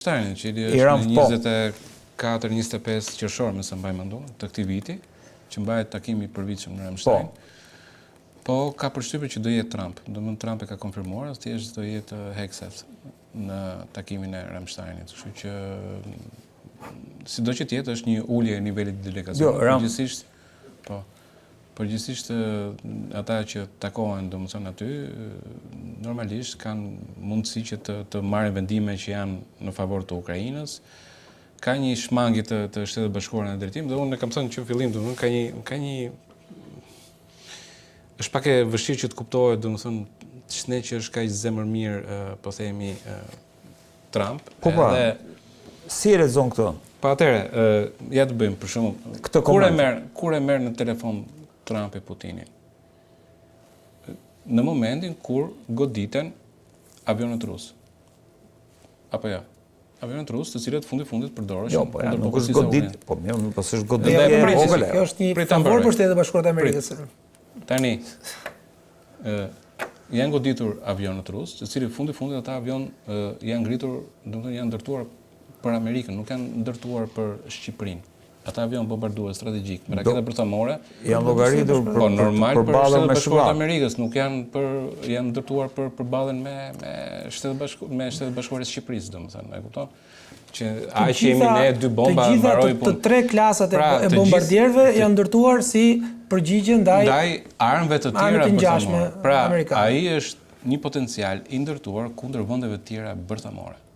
Ramstein, cili është në 24-25 qershor, me sa mbaj mendon, të këtij viti, që mbahet takimi i përvitshëm në Ramstein. Po ka përshtypjen që do jetë Trump. Domethënë Trump e ka konfirmuar, thjesht do jetë Hegseth në takimin e Ramsteinit. Kështu që sido që të jetë është një ulje e nivelit të delegacionit. Përgjithsisht ata që takohen domethënë aty normalisht kanë mundësi që të marrin vendime që janë në favor të Ukrainës. Ka një shmangje të Shtetet Bashkuara në drejtim dhe unë kam thënë që në fillim domethënë ka një është pak e vështirë që të kuptohet domethënë ç'ne që është kaq zemër mirë po themi Trump. Po pra. Si e lexon këtë? Pa atëre, ja të bëjmë për shembull kur e merr në telefon Trumpi Putinin. Në momentin kur goditen avionët rusë. Apo ja. Avionët rusë, të cilët fundit përdorëshin. Jo, po ja, nuk është godit, po mirë, nuk është goditje e vogël. Kjo është një favor për Shtetet Bashkuara të Amerikës. Tani, janë goditur avionët rusë, të cilët fundit ata avion janë ngritur, domethënë janë ndërtuar për Amerikën, nuk janë ndërtuar për Shqipërinë. Ata avion bombardues strategjik me raketa bërthamore janë llogaritur për Shtetet Bashkuara të Amerikës, nuk janë ndërtuar për përballjen me Shtetet Bashkuara të Shqipërisë, domethënë, e kupton? Që aq që jemi ne dy bomba mbaroi punë. Të tre klasat e bombardierëve janë ndërtuar si përgjigje ndaj armëve të tjera bërthamore. Pra, ai është një potencial i ndërtuar kundër vendeve të tjera bërthamore.